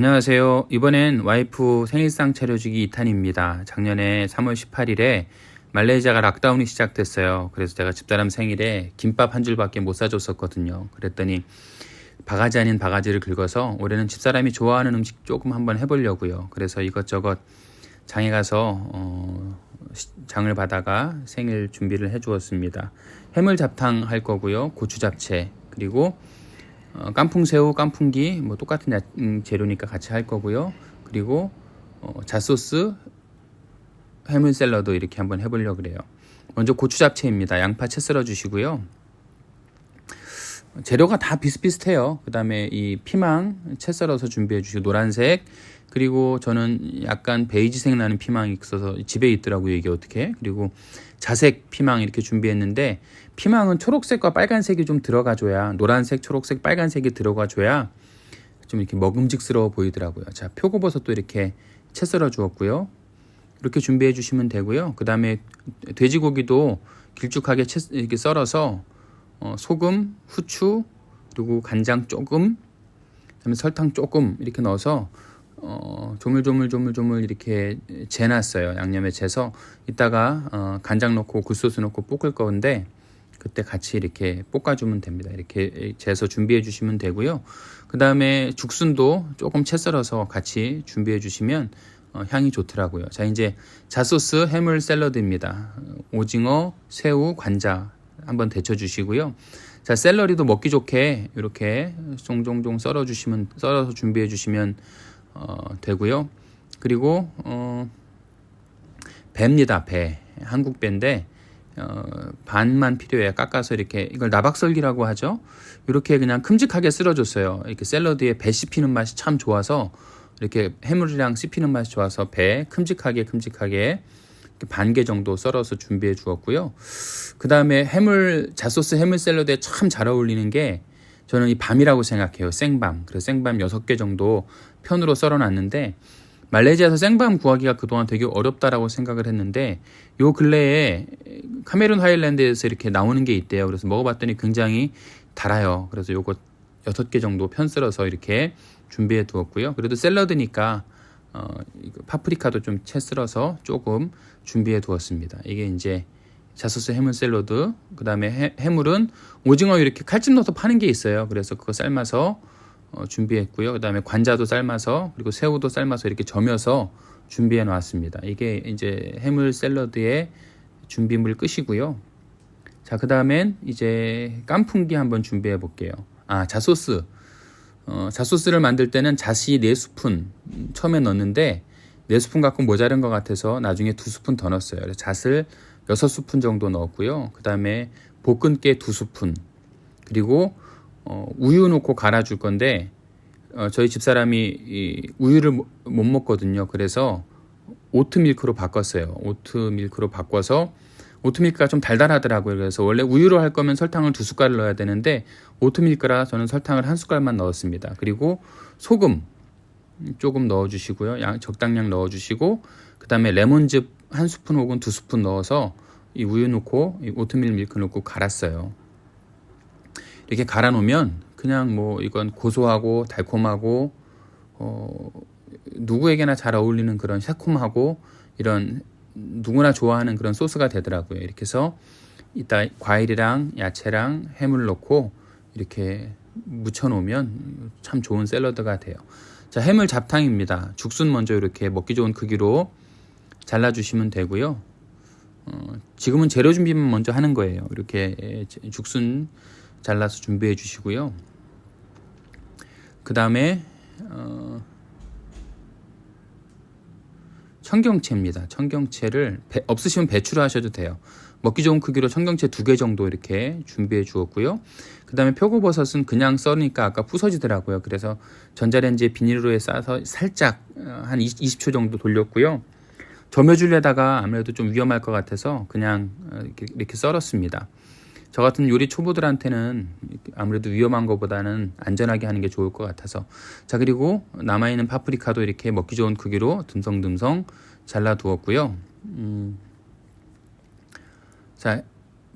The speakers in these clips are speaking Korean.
안녕하세요. 이번엔 와이프 생일상 차려주기 2탄입니다. 작년에 3월 18일에 말레이시아가 락다운이 시작됐어요. 그래서 제가 집사람 생일에 김밥 한 줄밖에 못 사줬었거든요. 그랬더니 바가지 아닌 바가지를 긁어서 올해는 집사람이 좋아하는 음식 조금 한번 해보려고요. 그래서 이것저것 장에 가서 장을 받아가 생일 준비를 해주었습니다. 해물잡탕 할 거고요. 고추 잡채 그리고 깐풍새우, 깐풍기 뭐 똑같은 재료니까 같이 할 거고요. 그리고 잣소스, 해물 샐러드 이렇게 한번 해보려고 그래요. 먼저 고추 잡채입니다. 양파 채 썰어 주시고요. 재료가 다 비슷비슷해요. 그 다음에 이 피망 채 썰어서 준비해 주시고 노란색 그리고 저는 약간 베이지색 나는 피망이 있어서 집에 있더라고요. 이게 어떻게 그리고 자색 피망 이렇게 준비했는데 피망은 초록색과 빨간색이 좀 들어가줘야 노란색, 초록색, 빨간색이 들어가줘야 좀 이렇게 먹음직스러워 보이더라고요. 자, 표고버섯도 이렇게 채 썰어 주었고요. 이렇게 준비해 주시면 되고요. 그 다음에 돼지고기도 길쭉하게 이렇게 썰어서 소금, 후추, 그리고 간장 조금, 그다음에 설탕 조금 이렇게 넣어서 조물조물 이렇게 재놨어요. 양념에 재서 이따가 간장 넣고 굴소스 넣고 볶을 건데 그때 같이 이렇게 볶아주면 됩니다. 이렇게 재서 준비해 주시면 되고요. 그 다음에 죽순도 조금 채 썰어서 같이 준비해 주시면 향이 좋더라고요. 자, 이제 잣소스 해물 샐러드입니다. 오징어, 새우, 관자 한번 데쳐 주시고요. 자, 샐러리도 먹기 좋게 이렇게 종종종 썰어서 준비해 주시면 되고요. 그리고 배입니다. 배. 한국 배인데 반만 필요해요. 깎아서 이렇게 이걸 나박썰기라고 하죠. 이렇게 그냥 큼직하게 쓸어줬어요. 이렇게 샐러드에 배 씹히는 맛이 참 좋아서 이렇게 해물이랑 씹히는 맛이 좋아서 배 큼직하게 반 개 정도 썰어서 준비해 주었고요. 그 다음에 잣소스 해물 샐러드에 참 잘 어울리는 게 저는 이 밤이라고 생각해요. 생밤. 그래서 생밤 6개 정도 편으로 썰어 놨는데 말레이시아에서 생밤 구하기가 그동안 되게 어렵다라고 생각을 했는데 요 근래에 카메룬 하일랜드에서 이렇게 나오는 게 있대요. 그래서 먹어봤더니 굉장히 달아요. 그래서 요거 6개 정도 편 썰어서 이렇게 준비해 두었고요. 그래도 샐러드니까 파프리카도 좀 채 썰어서 조금 준비해 두었습니다. 이게 이제 잣소스 해물 샐러드. 그 다음에 해물은 오징어 이렇게 칼집 넣어서 파는 게 있어요. 그래서 그거 삶아서 준비했고요. 그 다음에 관자도 삶아서 그리고 새우도 삶아서 이렇게 점여서 준비해 놨습니다. 이게 이제 해물 샐러드의 준비물 끝이고요. 자, 그 다음엔 이제 깐풍기 한번 준비해 볼게요. 잣소스. 잣소스를 만들 때는 잣이 4스푼 처음에 넣었는데 4스푼 갖고 모자른 것 같아서 나중에 2스푼 더 넣었어요. 그래서 잣을 6스푼 정도 넣었고요. 그 다음에 볶은깨 2스푼 그리고 우유 넣고 갈아줄 건데 저희 집사람이 우유를 못 먹거든요. 그래서 오트밀크로 바꿨어요. 오트밀크로 바꿔서 오트밀크가 좀 달달하더라고요. 그래서 원래 우유로 할 거면 설탕을 2숟갈을 넣어야 되는데 오트밀크라 저는 설탕을 1숟갈만 넣었습니다. 그리고 소금 조금 넣어주시고요. 적당량 넣어주시고 그 다음에 레몬즙 1스푼 혹은 2스푼 넣어서 이 우유 넣고 이 오트밀 밀크 넣고 갈았어요. 이렇게 갈아 놓으면 그냥 뭐 이건 고소하고 달콤하고 누구에게나 잘 어울리는 그런 새콤하고 이런 누구나 좋아하는 그런 소스가 되더라고요. 이렇게 해서 이따 과일이랑 야채랑 해물 넣고 이렇게 무쳐 놓으면 참 좋은 샐러드가 돼요. 자, 해물 잡탕입니다. 죽순 먼저 이렇게 먹기 좋은 크기로 잘라주시면 되고요. 지금은 재료 준비만 먼저 하는 거예요. 이렇게 죽순 잘라서 준비해 주시고요. 그 다음에 청경채입니다. 청경채를 없으시면 배추로 하셔도 돼요. 먹기 좋은 크기로 청경채 2개 정도 이렇게 준비해 주었고요. 그 다음에 표고버섯은 그냥 썰으니까 아까 부서지더라고요. 그래서 전자레인지에 비닐로에 싸서 살짝 한 20초 정도 돌렸고요. 점여주려다가 아무래도 좀 위험할 것 같아서 그냥 이렇게 썰었습니다. 저 같은 요리 초보들한테는 아무래도 위험한 것보다는 안전하게 하는 게 좋을 것 같아서. 자, 그리고 남아있는 파프리카도 이렇게 먹기 좋은 크기로 듬성듬성 잘라 두었고요. 자,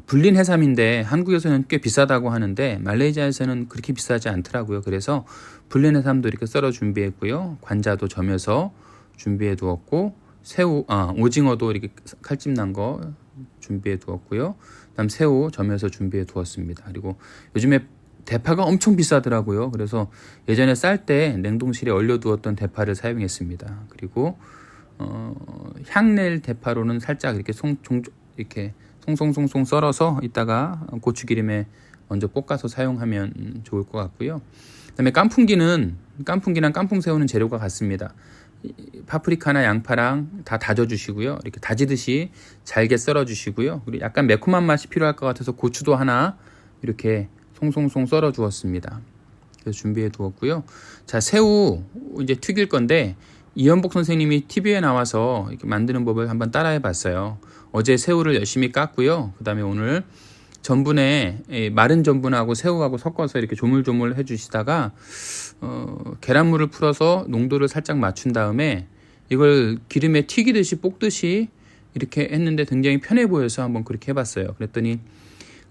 불린 해삼인데 한국에서는 꽤 비싸다고 하는데 말레이시아에서는 그렇게 비싸지 않더라고요. 그래서 불린 해삼도 이렇게 썰어 준비했고요. 관자도 점여서 준비해 두었고 오징어도 이렇게 칼집 난 거 준비해 두었고요. 그다음 새우 점여서 준비해 두었습니다. 그리고 요즘에 대파가 엄청 비싸더라고요. 그래서 예전에 쌀 때 냉동실에 얼려두었던 대파를 사용했습니다. 그리고 향낼 대파로는 살짝 이렇게 이렇게 송송송송 썰어서 이따가 고추기름에 먼저 볶아서 사용하면 좋을 것 같고요. 그다음에 깐풍기랑 깐풍새우는 재료가 같습니다. 파프리카나 양파랑 다 다져주시고요. 이렇게 다지듯이 잘게 썰어주시고요. 그리고 약간 매콤한 맛이 필요할 것 같아서 고추도 하나 이렇게 송송송 썰어 주었습니다. 그래서 준비해 두었고요. 자, 새우 이제 튀길 건데 이현복 선생님이 TV에 나와서 이렇게 만드는 법을 한번 따라해 봤어요. 어제 새우를 열심히 깠고요. 그 다음에 오늘 전분에 마른 전분하고 새우하고 섞어서 이렇게 조물조물 해주시다가 계란물을 풀어서 농도를 살짝 맞춘 다음에 이걸 기름에 튀기듯이 볶듯이 이렇게 했는데 굉장히 편해 보여서 한번 그렇게 해봤어요. 그랬더니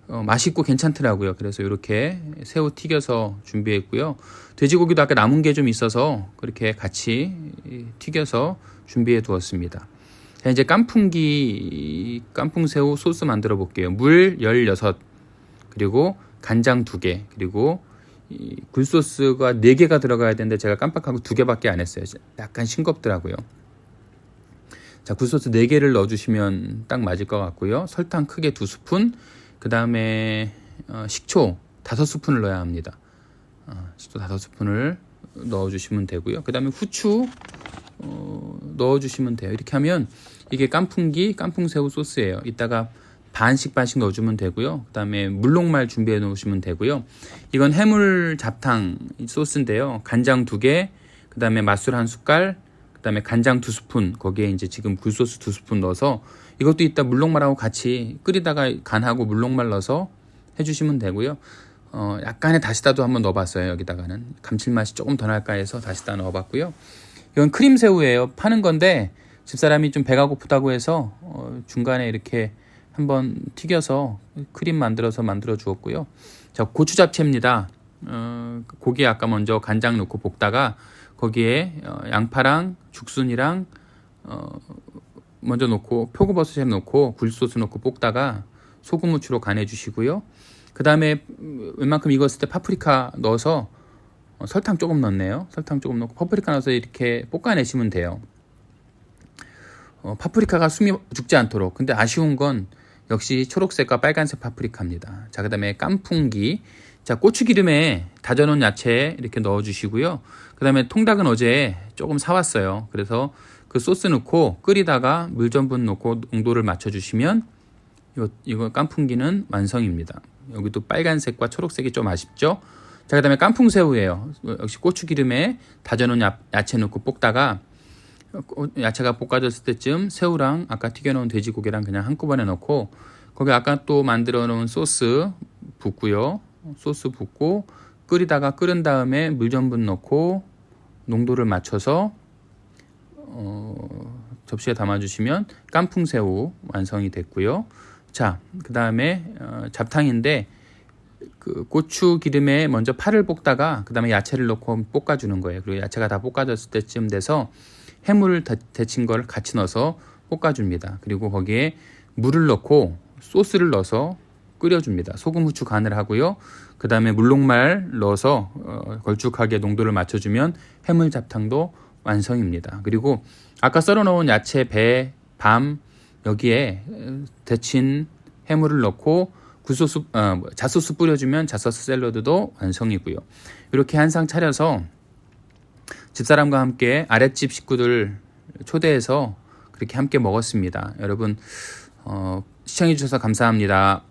맛있고 괜찮더라고요. 그래서 이렇게 새우 튀겨서 준비했고요. 돼지고기도 아까 남은 게 좀 있어서 그렇게 같이 튀겨서 준비해 두었습니다. 자, 이제 깐풍새우 소스 만들어 볼게요. 물 16, 그리고 간장 2개, 그리고 굴소스가 4개가 들어가야 되는데 제가 깜빡하고 2개밖에 안 했어요. 약간 싱겁더라고요. 자, 굴소스 4개를 넣어주시면 딱 맞을 것 같고요. 설탕 크게 2스푼, 그 다음에 식초 5스푼을 넣어야 합니다. 식초 5스푼을 넣어주시면 되고요. 그 다음에 후추 넣어주시면 돼요. 이렇게 하면 이게 깐풍새우 소스예요. 이따가 반씩 넣어주면 되고요. 그 다음에 물녹말 준비해 놓으시면 되고요. 이건 해물 잡탕 소스인데요. 간장 2개, 그 다음에 맛술 1숟갈, 그 다음에 간장 2스푼, 거기에 이제 지금 굴소스 2스푼 넣어서 이것도 이따 물녹말하고 같이 끓이다가 간하고 물녹말 넣어서 해주시면 되고요. 약간의 다시다도 한번 넣어봤어요. 여기다가는 감칠맛이 조금 더 날까 해서 다시다 넣어봤고요. 이건 크림새우예요. 파는 건데 집사람이 좀 배가 고프다고 해서 중간에 이렇게 한번 튀겨서 크림 만들어 주었고요. 자, 고추 잡채입니다. 고기에 아까 먼저 간장 넣고 볶다가 거기에 양파랑 죽순이랑 먼저 넣고 표고버섯 넣고 굴소스 넣고 볶다가 소금 후추로 간해 주시고요. 그 다음에 웬만큼 익었을 때 파프리카 넣어서 설탕 조금 넣네요. 설탕 조금 넣고 파프리카 넣어서 이렇게 볶아내시면 돼요. 파프리카가 숨이 죽지 않도록. 근데 아쉬운 건 역시 초록색과 빨간색 파프리카입니다. 자, 그 다음에 깐풍기. 자, 고추기름에 다져놓은 야채 이렇게 넣어주시고요. 그 다음에 통닭은 어제 조금 사왔어요. 그래서 그 소스 넣고 끓이다가 물 전분 넣고 농도를 맞춰주시면 이거 깐풍기는 완성입니다. 여기도 빨간색과 초록색이 좀 아쉽죠? 자, 그 다음에 깐풍새우예요. 역시 고추기름에 다져놓은 야채 넣고 볶다가 야채가 볶아졌을 때쯤 새우랑 아까 튀겨놓은 돼지고기랑 그냥 한꺼번에 넣고 거기 아까 또 만들어 놓은 소스 붓고요. 소스 붓고 끓이다가 끓은 다음에 물 전분 넣고 농도를 맞춰서 접시에 담아주시면 깐풍새우 완성이 됐고요. 자, 그 다음에 잡탕인데 그 고추 기름에 먼저 파를 볶다가 그 다음에 야채를 넣고 볶아주는 거예요. 그리고 야채가 다 볶아졌을 때쯤 돼서 해물을 데친 걸 같이 넣어서 볶아줍니다. 그리고 거기에 물을 넣고 소스를 넣어서 끓여줍니다. 소금, 후추 간을 하고요. 그 다음에 물녹말 넣어서 걸쭉하게 농도를 맞춰주면 해물 잡탕도 완성입니다. 그리고 아까 썰어놓은 야채, 배, 밤 여기에 데친 해물을 넣고 잣소스 뿌려주면 잣소스 샐러드도 완성이고요. 이렇게 한 상 차려서 집사람과 함께 아랫집 식구들 초대해서 그렇게 함께 먹었습니다. 여러분 시청해 주셔서 감사합니다.